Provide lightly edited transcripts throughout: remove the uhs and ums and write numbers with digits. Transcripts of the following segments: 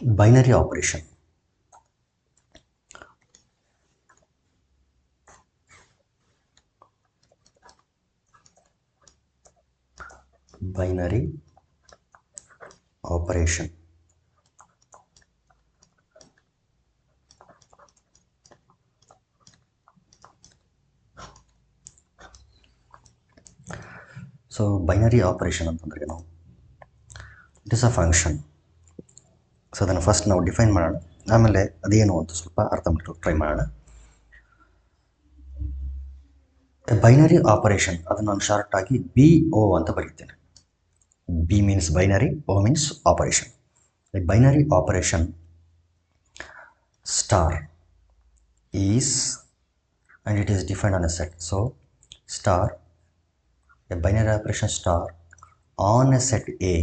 binary operation. Binary operation. So binary operation ಅಂತಂದ್ರೆ ಏನು? It is a function. So ಅದನ್ನು first ನಾವು define ಮಾಡೋಣ, ಆಮೇಲೆ ಅದೇನು ಅಂತ ಸ್ವಲ್ಪ ಅರ್ಥ ಮಾಡ್ಕೊಳ್ಳೋಕೆ ಟ್ರೈ ಮಾಡೋಣ. ಬೈನರಿ ಆಪರೇಷನ್ ಅದನ್ನು ನಾನು ಶಾರ್ಟ್ ಆಗಿ BO ಅಂತ ಬರೀತೇನೆ. B means binary, O means operation. Binary operation star is and it is defined on a set. So star, a binary operation star on a set A,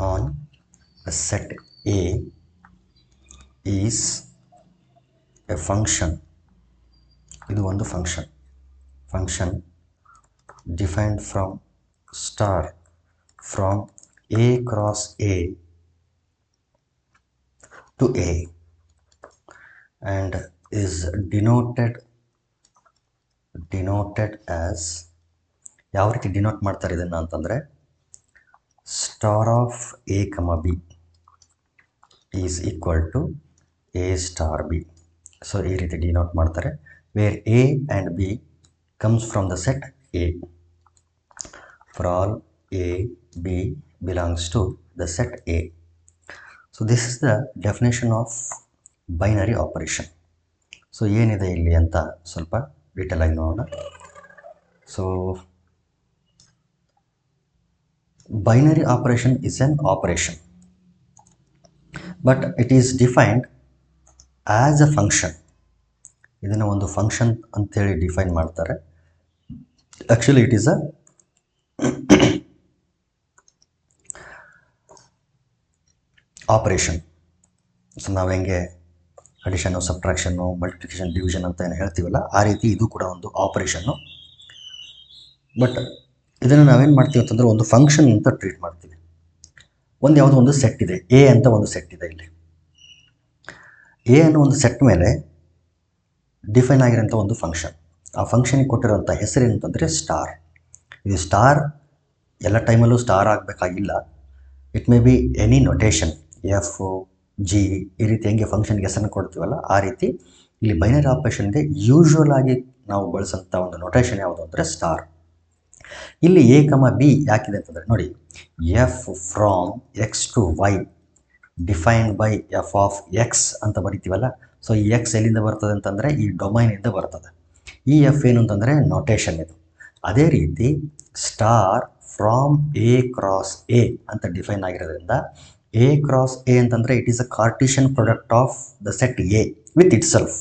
on a set A is a function. ಇದು ಒಂದು function defined from star from A cross A to A and is denoted as, ಯಾವ ರೀತಿ denote ಮಾಡ್ತಾರೆ ಇದನ್ನು ಅಂತಂದರೆ, star of A, B is equal to A star B. So ಈ ರೀತಿ denote ಮಾಡ್ತಾರೆ, where A and B comes from the set A. For all A, B belongs to the set A. So this is the definition of binary operation. So ಏನಿದೆ ಇಲ್ಲಿ ಅಂತ ಸ್ವಲ್ಪ detail ಆಗಿ ನೋಡೋಣ. So binary operation is an operation, but it is defined as a function. ಇದನ್ನು ಒಂದು function ಅಂತೇಳಿ define ಮಾಡ್ತಾರೆ. Actually it is a operation. So ನಾವು ಹೆಂಗೆ ಅಡಿಷನ್ನು, ಸಬ್ಟ್ರಾಕ್ಷನ್ನು, ಮಲ್ಟಿಪ್ಲಿಕೇಶನ್, ಡಿವಿಷನ್ ಅಂತ ಏನು ಹೇಳ್ತೀವಲ್ಲ, ಆ ರೀತಿ ಇದು ಕೂಡ ಒಂದು ಆಪರೇಷನ್ನು. ಬಟ್ ಇದನ್ನು ನಾವೇನು ಮಾಡ್ತೀವಿ ಅಂತಂದರೆ ಒಂದು ಫಂಕ್ಷನ್ ಅಂತ ಟ್ರೀಟ್ ಮಾಡ್ತೀವಿ. ಒಂದು ಯಾವುದೋ ಒಂದು ಸೆಟ್ ಇದೆ, A ಅಂತ ಒಂದು ಸೆಟ್ ಇದೆ. ಇಲ್ಲಿ A ಅನ್ನೋ ಒಂದು ಸೆಟ್ ಮೇಲೆ ಡಿಫೈನ್ ಆಗಿರೋಂಥ ಒಂದು ಫಂಕ್ಷನ್. ಆ ಫಂಕ್ಷನಿಗೆ ಕೊಟ್ಟಿರೋಂಥ ಹೆಸರು ಏನಂತಂದರೆ ಸ್ಟಾರ್. ಇದು ಸ್ಟಾರ್ ಎಲ್ಲ ಟೈಮಲ್ಲೂ ಸ್ಟಾರ್ ಆಗಬೇಕಾಗಿಲ್ಲ. It may be any notation, F, G ಈ ರೀತಿ ಹೆಂಗೆ ಫಂಕ್ಷನ್ಗೆ ಹೆಸರನ್ನು ಕೊಡ್ತೀವಲ್ಲ, ಆ ರೀತಿ ಇಲ್ಲಿ ಬೈನರಿ ಆಪರೇಷನ್ಗೆ ಯೂಶ್ವಲ್ ಆಗಿ ನಾವು ಬಳಸೋಂಥ ಒಂದು ನೊಟೇಷನ್ ಯಾವುದು ಅಂದರೆ ಸ್ಟಾರ್. ಇಲ್ಲಿ A, B ಯಾಕಿದೆ ಅಂತಂದರೆ ನೋಡಿ, F from X to Y defined by F of X ಅಂತ ಬರಿತೀವಲ್ಲ. ಸೊ ಈ X ಎಲ್ಲಿಂದ ಬರ್ತದೆ ಅಂತಂದರೆ ಈ ಡೊಮೈನಿಂದ ಬರ್ತದೆ. ಈ F ಏನು ಅಂತಂದರೆ ನೊಟೇಷನ್ ಇದು. ಅದೇ ರೀತಿ star from A cross A ಅಂತ ಡಿಫೈನ್ ಆಗಿರೋದ್ರಿಂದ A ಕ್ರಾಸ್ A ಅಂತಂದರೆ it is a cartesian product of the set A with itself.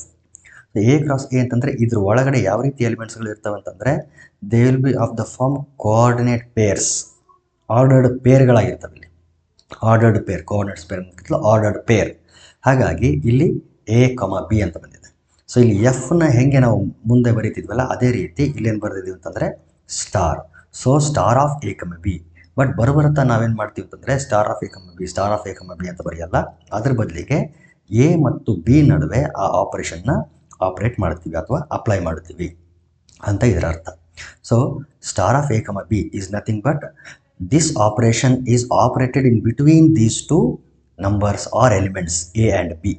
A cross A ಅಂತಂದರೆ ಇದ್ರ ಒಳಗಡೆ ಯಾವ ರೀತಿ ಎಲಿಮೆಂಟ್ಸ್ಗಳು ಇರ್ತವೆ ಅಂತಂದರೆ, they will be of the form coordinate pairs, ordered ಪೇರ್ಗಳಾಗಿರ್ತವೆ. ಇಲ್ಲಿ ಆರ್ಡರ್ಡ್ ಪೇರ್, ಕೋಆರ್ಡಿನೇಟ್ಸ್ ಪೇರ್ ಅಂತ ಆರ್ಡರ್ಡ್ ಪೇರ್. ಹಾಗಾಗಿ ಇಲ್ಲಿ A, B ಅಂತ ಬಂದಿದೆ. ಸೊ ಇಲ್ಲಿ Fನ ಹೆಂಗೆ ನಾವು ಮುಂದೆ ಬರೀತಿದ್ವಲ್ಲ, ಅದೇ ರೀತಿ ಇಲ್ಲೇನು ಬರೆದಿದ್ದೀವಿ ಅಂತಂದರೆ star. So star of A, B. But ಬರುತ್ತಾ ನಾವೇನು ಮಾಡ್ತೀವಿ ಅಂತಂದರೆ star of A, B, star of A, B ಅಂತ ಬರೆಯಲ್ಲ. ಅದ್ರ ಬದಲಿಗೆ A ಮತ್ತು B ನಡುವೆ ಆ ಆಪರೇಷನ್ನ ಆಪ್ರೇಟ್ ಮಾಡ್ತೀವಿ ಅಥವಾ ಅಪ್ಲೈ ಮಾಡ್ತೀವಿ ಅಂತ ಇದರ ಅರ್ಥ. So star of A, B is nothing but this operation is operated in between these two numbers are elements A and B.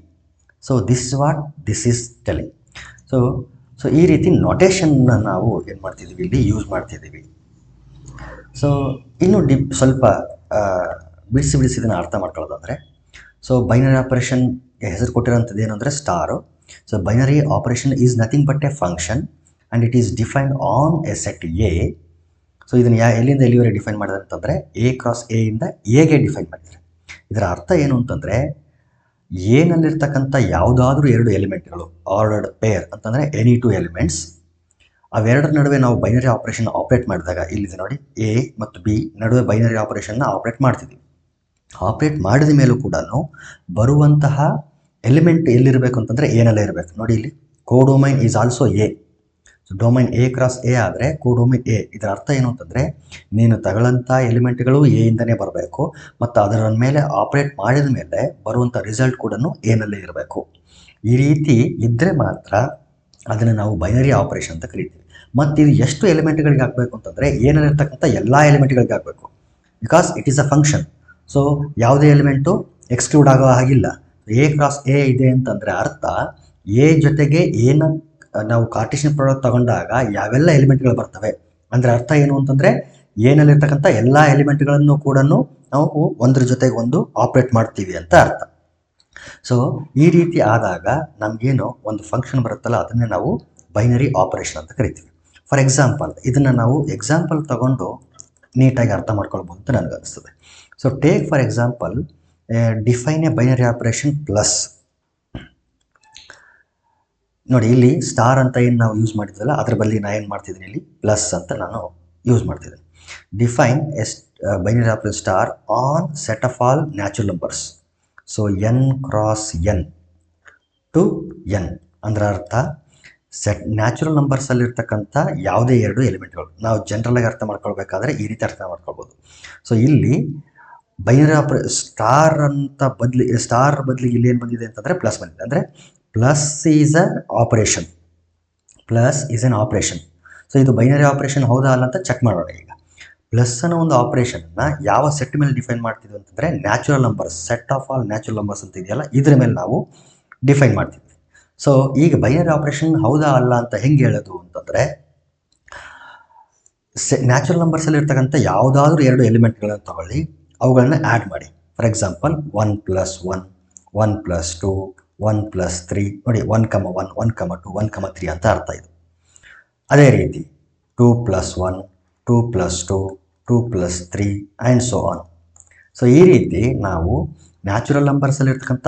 So this is what this is telling. So ಈ ರೀತಿ ನೊಟೇಷನ್ನ ನಾವು ಏನು ಮಾಡ್ತಿದ್ದೀವಿ, ಇಲ್ಲಿ ಯೂಸ್ ಮಾಡ್ತಿದ್ದೀವಿ. So ಇನ್ನೂ ಸ್ವಲ್ಪ ಬಿಡಿಸಿ ಇದನ್ನು ಅರ್ಥ ಮಾಡ್ಕೊಳ್ಳೋದಂದರೆ, ಸೊ ಬೈನರಿ ಆಪರೇಷನ್ಗೆ ಹೆಸರು ಕೊಟ್ಟಿರೋಂಥದ್ದು ಏನಂದರೆ star. So binary operation is nothing but A function and it is defined on A set A. So ಇದನ್ನು ಎಲ್ಲಿಂದ ಎಲ್ಲಿವರೆಗೆ ಡಿಫೈನ್ ಮಾಡಿದ್ರೆ ಅಂತಂದರೆ A ಕ್ರಾಸ್ A ಇಂದ Aಗೆ ಡಿಫೈನ್ ಮಾಡಿದ್ದಾರೆ. ಇದರ ಅರ್ಥ ಏನು ಅಂತಂದರೆ, ಏನಲ್ಲಿರ್ತಕ್ಕಂಥ ಯಾವುದಾದ್ರೂ ಎರಡು ಎಲಿಮೆಂಟ್ಗಳು ಆರ್ಡರ್ಡ್ ಪೇರ್ ಅಂತಂದರೆ ಎನಿ ಟು ಎಲಿಮೆಂಟ್ಸ್, ಅವೆರಡರ ನಡುವೆ ನಾವು ಬೈನರಿ ಆಪರೇಷನ್ ಆಪ್ರೇಟ್ ಮಾಡಿದಾಗ ಇಲ್ಲಿದೆ ನೋಡಿ, A ಮತ್ತು B ನಡುವೆ ಬೈನರಿ ಆಪರೇಷನ್ನ ಆಪ್ರೇಟ್ ಮಾಡ್ತಿದ್ದೀವಿ. ಆಪ್ರೇಟ್ ಮಾಡಿದ ಮೇಲೂ ಕೂಡ ಬರುವಂತಹ ಎಲಿಮೆಂಟ್ ಎಲ್ಲಿರಬೇಕು ಅಂತಂದರೆ ಏನಲ್ಲೇ ಇರಬೇಕು. ನೋಡಿ ಇಲ್ಲಿ codomain is also A. So domain A cross A ಆದರೆ ಕೋಡೊಮೈನ್ ಎ. ಇದರ ಅರ್ಥ ಏನು ಅಂತಂದರೆ ನೀನು ತಗೊಳ್ಳಂಥ ಎಲಿಮೆಂಟ್ಗಳು ಎ ಇಂದನೇ ಬರಬೇಕು ಮತ್ತು ಅದರ ಮೇಲೆ ಆಪ್ರೇಟ್ ಮಾಡಿದ ಮೇಲೆ ಬರುವಂಥ ರಿಸಲ್ಟ್ ಕೂಡ ಏನಲ್ಲೇ ಇರಬೇಕು. ಈ ರೀತಿ ಇದ್ದರೆ ಮಾತ್ರ ಅದನ್ನು ನಾವು ಬೈನರಿ ಆಪರೇಷನ್ ಅಂತ ಕರಿತೀವಿ. ಮತ್ತು ಇದು ಎಷ್ಟು ಎಲಿಮೆಂಟ್ಗಳಿಗೆ ಆಗಬೇಕು ಅಂತಂದರೆ ಏನಲ್ಲಿರ್ತಕ್ಕಂಥ ಎಲ್ಲ ಎಲಿಮೆಂಟ್ಗಳಿಗೆ ಆಗಬೇಕು. Because it is a function. So ಯಾವುದೇ ಎಲಿಮೆಂಟು ಎಕ್ಸ್ಕ್ಲೂಡ್ ಆಗೋ ಹಾಗಿಲ್ಲ. ಎ ಕ್ರಾಸ್ ಎ ಇದೆ ಅಂತಂದರೆ ಅರ್ಥ ಎ ಜೊತೆಗೆ ಏನು ನಾವು ಕಾರ್ಟಿಷಿಯನ್ ಪ್ರಾಡಕ್ಟ್ ತಗೊಂಡಾಗ ಯಾವೆಲ್ಲ ಎಲಿಮೆಂಟ್ಗಳು ಬರ್ತವೆ ಅಂದರೆ ಅರ್ಥ ಏನು ಅಂತಂದರೆ ಏನಲ್ಲಿರ್ತಕ್ಕಂಥ ಎಲ್ಲ ಎಲಿಮೆಂಟ್ಗಳನ್ನು ಕೂಡ ನಾವು ಒಂದ್ರ ಜೊತೆಗೆ ಒಂದು ಆಪ್ರೇಟ್ ಮಾಡ್ತೀವಿ ಅಂತ ಅರ್ಥ. ಸೊ ಈ ರೀತಿ ಆದಾಗ ನಮಗೇನು ಒಂದು ಫಂಕ್ಷನ್ ಬರುತ್ತಲ್ಲ ಅದನ್ನೇ ನಾವು ಬೈನರಿ ಆಪರೇಷನ್ ಅಂತ ಕರಿತೀವಿ. ಫಾರ್ ಎಕ್ಸಾಂಪಲ್ ಇದನ್ನು ನಾವು ಎಕ್ಸಾಂಪಲ್ ತಗೊಂಡು ನೀಟಾಗಿ ಅರ್ಥ ಮಾಡ್ಕೊಳ್ಬೋದು ಅಂತ ನನಗೆ ಅನಿಸ್ತದೆ. So take for example define A binary operation plus. ನೋಡಿ ಇಲ್ಲಿ ಸ್ಟಾರ್ ಅಂತ ಏನು ನಾವು ಯೂಸ್ ಮಾಡಿದ್ವಲ್ಲ ಅದ್ರ ಬದಲಿ ನಾನು ಏನು ಮಾಡ್ತಿದ್ದೀನಿ, ಇಲ್ಲಿ ಪ್ಲಸ್ ಅಂತ ನಾನು ಯೂಸ್ ಮಾಡ್ತಿದ್ದೀನಿ. Define binary operation star on set of all natural numbers. So N cross N to N ಅಂದ್ರೆ ಅರ್ಥ ನ್ಯಾಚುರಲ್ ನಂಬರ್ಸಲ್ಲಿರ್ತಕ್ಕಂಥ ಯಾವುದೇ ಎರಡು ಎಲಿಮೆಂಟ್ಗಳು. ನಾವು ಜನರಲಾಗಿ ಅರ್ಥ ಮಾಡ್ಕೊಳ್ಬೇಕಾದ್ರೆ ಈ ರೀತಿ ಅರ್ಥ ಮಾಡ್ಕೊಳ್ಬೋದು. ಸೊ ಇಲ್ಲಿ ಬೈನರಿ ಸ್ಟಾರ್ ಅಂತ ಸ್ಟಾರ್ ಬದಲಿಗೆ ಇಲ್ಲಿ ಏನು ಬಂದಿದೆ ಅಂತಂದರೆ ಪ್ಲಸ್ ಬಂದಿದೆ. ಅಂದರೆ plus is a operation. Plus is N operation. So ಇದು ಬೈನರಿ ಆಪರೇಷನ್ ಹೌದಾ ಅಲ್ಲ ಅಂತ ಚೆಕ್ ಮಾಡೋಣ. ಈಗ ಪ್ಲಸ್ ಅನ್ನೋ ಒಂದು ಆಪರೇಷನ್ನ ಯಾವ ಸೆಟ್ ಮೇಲೆ ಡಿಫೈನ್ ಮಾಡ್ತಿದ್ವಿ ಅಂತಂದರೆ natural numbers, set of all natural numbers ಅಂತ ಇದೆಯಲ್ಲ ಇದ್ರ ಮೇಲೆ ನಾವು ಡಿಫೈನ್ ಮಾಡ್ತಿದ್ವಿ. ಸೊ ಈಗ ಬೈನರಿ ಆಪರೇಷನ್ ಹೌದಾ ಅಲ್ಲ ಅಂತ ಹೆಂಗೆ ಹೇಳೋದು ಅಂತಂದರೆ ನ್ಯಾಚುರಲ್ ನಂಬರ್ಸಲ್ಲಿ ಇರ್ತಕ್ಕಂಥ ಯಾವುದಾದ್ರೂ ಎರಡು ಎಲಿಮೆಂಟ್ಗಳನ್ನು ತಗೊಳ್ಳಿ, ಅವುಗಳನ್ನ ಆ್ಯಡ್ ಮಾಡಿ. For example 1 + 1, 1 + 2, 1 + 3. ನೋಡಿ 1, 1, 1, 2, 1, 3 ಅಂತ ಅರ್ಥ ಇದು. ಅದೇ ರೀತಿ 2 + 1, 2 + 2, 2 + 3 ಆ್ಯಂಡ್ ಸೋ ಆನ್. ಸೊ ಈ ರೀತಿ ನಾವು ನ್ಯಾಚುರಲ್ ನಂಬರ್ಸಲ್ಲಿರ್ತಕ್ಕಂಥ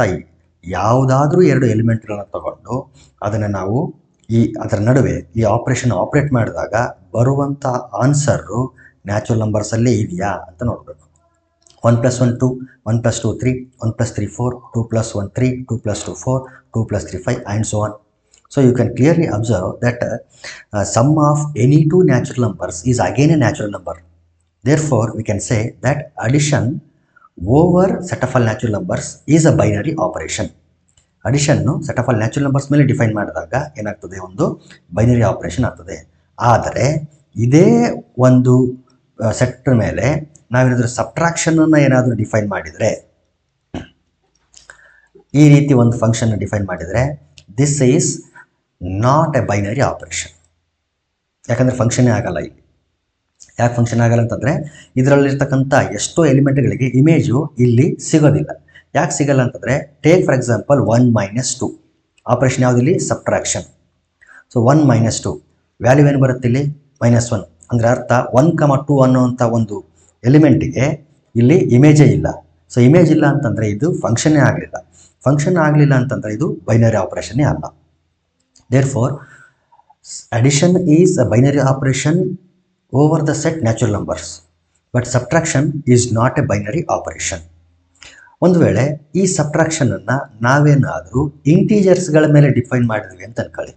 ಯಾವುದಾದ್ರೂ ಎರಡು ಎಲಿಮೆಂಟ್ಗಳನ್ನ ತಗೊಂಡು ಅದನ್ನು ನಾವು ಅದರ ನಡುವೆ ಈ ಆಪರೇಷನ್ ಆಪ್ರೇಟ್ ಮಾಡಿದಾಗ ಬರುವಂಥ ಆನ್ಸರು ನ್ಯಾಚುರಲ್ ನಂಬರ್ಸಲ್ಲೇ ಇದೆಯಾ ಅಂತ ನೋಡಬೇಕು. 1 + 1 2, 1 + 2 3, 1 + 3 4, 2 + 1 3, 2 + 2 4, 2 + 3 5 and so on. So you can clearly observe that sum of any two natural numbers is again a natural number. Therefore we can say that addition over set of all natural numbers is a binary operation. ಅಡಿಷನ್ನು set of all natural numbers ಮೇಲೆ define ಮಾಡಿದಾಗ ಏನಾಗ್ತದೆ, ಒಂದು binary operation ಆಗ್ತದೆ. ಆದರೆ ಇದೇ ಒಂದು set ಮೇಲೆ ನಾವೇನಾದರೂ ಸಬ್ಟ್ರಾಕ್ಷನನ್ನು ಏನಾದರೂ ಡಿಫೈನ್ ಮಾಡಿದರೆ, ಈ ರೀತಿ ಒಂದು ಫಂಕ್ಷನ್ ಡಿಫೈನ್ ಮಾಡಿದರೆ this is not a binary operation. ಯಾಕಂದರೆ ಫಂಕ್ಷನ್ನೇ ಆಗಲ್ಲ ಇಲ್ಲಿ. ಯಾಕೆ ಫಂಕ್ಷನ್ ಆಗಲ್ಲ ಅಂತಂದರೆ ಇದರಲ್ಲಿರ್ತಕ್ಕಂಥ ಎಷ್ಟೋ ಎಲಿಮೆಂಟ್ಗಳಿಗೆ ಇಮೇಜು ಇಲ್ಲಿ ಸಿಗೋದಿಲ್ಲ. ಯಾಕೆ ಸಿಗಲ್ಲ ಅಂತಂದರೆ ಟೇಕ್ ಫಾರ್ ಎಕ್ಸಾಂಪಲ್ 1 - 2 ಆಪರೇಷನ್ ಯಾವುದಿಲ್ಲಿ, ಸಬ್ಟ್ರಾಕ್ಷನ್. ಸೊ 1 - 2 ವ್ಯಾಲ್ಯೂ ಏನು ಬರುತ್ತೆ ಇಲ್ಲಿ, -1. ಅಂದರೆ ಅರ್ಥ 1, 2 ಅನ್ನೋವಂಥ ಒಂದು ಎಲಿಮೆಂಟಿಗೆ ಇಲ್ಲಿ ಇಮೇಜೇ ಇಲ್ಲ. ಸೊ ಇಮೇಜ್ ಇಲ್ಲ ಅಂತಂದರೆ ಇದು ಫಂಕ್ಷನ್ನೇ ಆಗಲಿಲ್ಲ. ಫಂಕ್ಷನ್ ಆಗಲಿಲ್ಲ ಅಂತಂದರೆ ಇದು ಬೈನರಿ ಆಪರೇಷನ್ನೇ ಅಲ್ಲ. Therefore addition is a binary operation over the set natural numbers, but subtraction is not a binary operation. ಒಂದು ವೇಳೆ ಈ ಸಬ್ಟ್ರಾಕ್ಷನನ್ನು ನಾವೇನಾದರೂ ಇಂಟೀಜರ್ಸ್ಗಳ ಮೇಲೆ ಡಿಫೈನ್ ಮಾಡಿದ್ವಿ ಅಂತ ಅನ್ಕೊಳ್ಳಿ,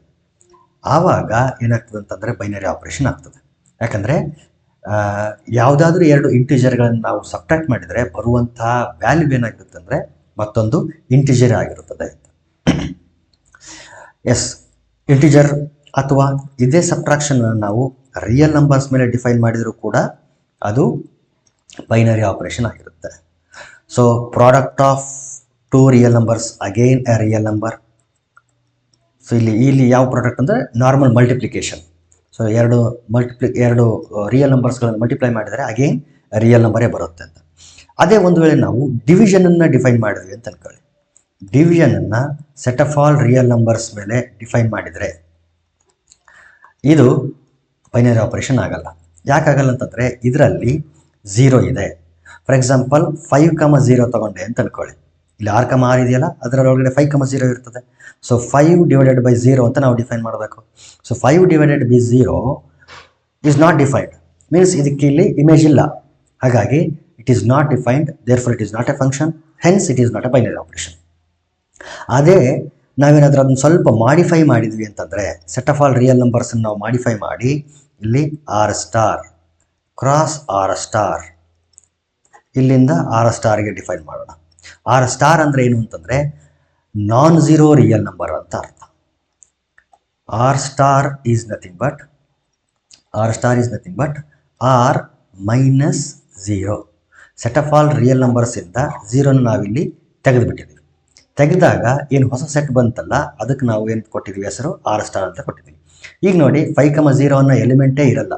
ಆವಾಗ ಏನಾಗ್ತದೆ ಅಂತಂದರೆ ಬೈನರಿ ಆಪರೇಷನ್ ಆಗ್ತದೆ. ಯಾಕಂದರೆ ಯಾವುದಾದ್ರೂ ಎರಡು ಇಂಟೀಜರ್ಗಳನ್ನು ನಾವು ಸಬ್ಟ್ರಾಕ್ಟ್ ಮಾಡಿದರೆ ಬರುವಂಥ ವ್ಯಾಲ್ಯೂ ಏನಾಗಿರುತ್ತೆ ಅಂದರೆ ಮತ್ತೊಂದು ಇಂಟೀಜರ್ ಆಗಿರುತ್ತದೆ. ಎಸ್, ಇಂಟೀಜರ್ ಅಥವಾ ಇದೇ ಸಬ್ಟ್ರಾಕ್ಷನನ್ನು ನಾವು ರಿಯಲ್ ನಂಬರ್ಸ್ ಮೇಲೆ ಡಿಫೈನ್ ಮಾಡಿದರೂ ಕೂಡ ಅದು ಬೈನರಿ ಆಪರೇಷನ್ ಆಗಿರುತ್ತೆ. So product of 2 real numbers again A real number. So ಇಲ್ಲಿ ಯಾವ ಪ್ರಾಡಕ್ಟ್ ಅಂದರೆ ನಾರ್ಮಲ್ ಮಲ್ಟಿಪ್ಲಿಕೇಶನ್. ಸೊ ಎರಡು ರಿಯಲ್ ನಂಬರ್ಸ್ಗಳನ್ನು ಮಲ್ಟಿಪ್ಲೈ ಮಾಡಿದರೆ ಅಗೈನ್ ರಿಯಲ್ ನಂಬರೇ ಬರುತ್ತೆ ಅಂತ. ಅದೇ ಒಂದು ವೇಳೆ ನಾವು ಡಿವಿಷನನ್ನು ಡಿಫೈನ್ ಮಾಡಿದ್ವಿ ಅಂತ ಅನ್ಕೊಳ್ಳಿ, ಡಿವಿಷನನ್ನು set of all real numbers ಮೇಲೆ ಡಿಫೈನ್ ಮಾಡಿದರೆ ಇದು ಬೈನರಿ ಆಪರೇಷನ್ ಆಗಲ್ಲ. ಯಾಕಾಗಲ್ಲ ಅಂತಂದರೆ ಇದರಲ್ಲಿ 0 ಇದೆ. ಫಾರ್ ಎಕ್ಸಾಂಪಲ್ 5, 0 ತೊಗೊಂಡೆ ಅಂತ ಅನ್ಕೊಳ್ಳಿ, ಇಲ್ಲಿ 6, 6 ಇದೆಯಲ್ಲ ಅದರೊಳಗಡೆ 5, 0 ಇರ್ತದೆ. ಸೊ 5/0 ಅಂತ ನಾವು ಡಿಫೈನ್ ಮಾಡಬೇಕು. So 5/0 is not defined, means ಇದಕ್ಕೆ ಇಲ್ಲಿ ಇಮೇಜ್ ಇಲ್ಲ. ಹಾಗಾಗಿ it is not defined, therefore it is not a function, hence it is not a binary operation. ಅದೇ ನಾವೇನಾದರೂ ಅದನ್ನು ಸ್ವಲ್ಪ ಮಾಡಿಫೈ ಮಾಡಿದ್ವಿ ಅಂತಂದರೆ ಸೆಟ್ ಆಫ್ ಆಲ್ ರಿಯಲ್ ನಂಬರ್ಸನ್ನು ನಾವು ಮಾಡಿಫೈ ಮಾಡಿ ಇಲ್ಲಿ R star cross R star ಇಲ್ಲಿಂದ ಆರ್ ಸ್ಟಾರ್ಗೆ ಡಿಫೈನ್ ಮಾಡೋಣ. ಆರ್ ಸ್ಟಾರ್ ಅಂದರೆ ಏನು ಅಂತಂದರೆ ನಾನ್ ಝೀರೋ ರಿಯಲ್ ನಂಬರ್ ಅಂತ ಅರ್ಥ. R star is nothing but R minus zero. Set of all real ನಂಬರ್ಸಿಂದ ಝೀರೋನ ನಾವಿಲ್ಲಿ ತೆಗೆದುಬಿಟ್ಟಿದ್ದೀವಿ. ತೆಗೆದಾಗ ಏನು ಹೊಸ ಸೆಟ್ ಬಂತಲ್ಲ ಅದಕ್ಕೆ ನಾವು ಏನು ಕೊಟ್ಟಿದ್ದೀವಿ, ಹೆಸರು ಆರ್ ಸ್ಟಾರ್ ಅಂತ ಕೊಟ್ಟಿದ್ದೀವಿ. ಈಗ ನೋಡಿ 5,0 ಅನ್ನೋ ಎಲಿಮೆಂಟೇ ಇರಲ್ಲ.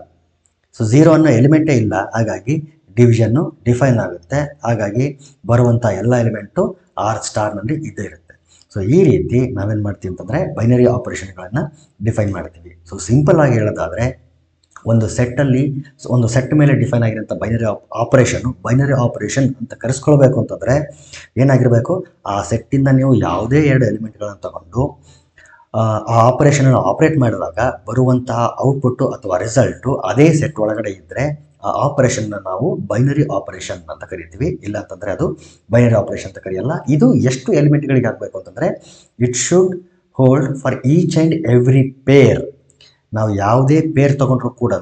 ಸೊ 0 ಅನ್ನೋ ಎಲಿಮೆಂಟೇ ಇಲ್ಲ, ಹಾಗಾಗಿ ಡಿವಿಷನ್ನು ಡಿಫೈನ್ ಆಗುತ್ತೆ. ಹಾಗಾಗಿ ಬರುವಂಥ ಎಲ್ಲ ಎಲಿಮೆಂಟು ಆರ್ ಸ್ಟಾರ್ನಲ್ಲಿ ಇದ್ದೇ ಇರುತ್ತೆ. ಸೊ ಈ ರೀತಿ ನಾವೇನು ಮಾಡ್ತೀವಿ ಅಂತಂದರೆ ಬೈನರಿ ಆಪರೇಷನ್ಗಳನ್ನು ಡಿಫೈನ್ ಮಾಡ್ತೀವಿ. ಸೊ ಸಿಂಪಲ್ ಆಗಿ ಹೇಳೋದಾದರೆ ಒಂದು ಸೆಟ್ ಮೇಲೆ ಡಿಫೈನ್ ಆಗಿರೋಂಥ ಬೈನರಿ ಆಪರೇಷನ್ ಅಂತ ಕರೆಸ್ಕೊಳ್ಬೇಕು ಅಂತಂದರೆ ಏನಾಗಿರಬೇಕು, ಆ ಸೆಟ್ಟಿಂದ ನೀವು ಯಾವುದೇ 2 ಎಲಿಮೆಂಟ್ಗಳನ್ನು ತಗೊಂಡು ಆ ಆಪರೇಷನನ್ನು ಆಪ್ರೇಟ್ ಮಾಡಿದಾಗ ಬರುವಂತಹ ಔಟ್ಪುಟ್ಟು ಅಥವಾ ರಿಸಲ್ಟು ಅದೇ ಸೆಟ್ ಒಳಗಡೆ ಇದ್ದರೆ ಆ ಆಪರೇಷನ್ನ ನಾವು ಬೈನರಿ ಆಪರೇಷನ್ ಅಂತ ಕರಿತೀವಿ. ಇಲ್ಲ ಅಂತಂದರೆ ಅದು ಬೈನರಿ ಆಪರೇಷನ್ ಅಂತ ಕರೆಯಲ್ಲ. ಇದು ಎಷ್ಟು ಎಲಿಮೆಂಟ್ಗಳಿಗೆ ಆಗಬೇಕು ಅಂತಂದರೆ it should hold for each and every pair. ನಾವು ಯಾವುದೇ ಪೇರ್ ತೊಗೊಂಡ್ರೂ ಕೂಡ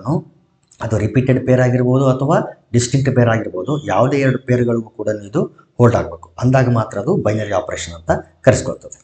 ಅದು ರಿಪೀಟೆಡ್ ಪೇರ್ ಆಗಿರ್ಬೋದು ಅಥವಾ ಡಿಸ್ಟಿಂಕ್ಟ್ ಪೇರ್ ಆಗಿರ್ಬೋದು, ಯಾವುದೇ 2 ಪೇರ್ಗಳಿಗೂ ಕೂಡ ಇದು ಹೋಲ್ಡ್ ಆಗಬೇಕು. ಅಂದಾಗ ಮಾತ್ರ ಅದು ಬೈನರಿ ಆಪರೇಷನ್ ಅಂತ ಕರೆಸ್ಕೊಳ್ತದೆ.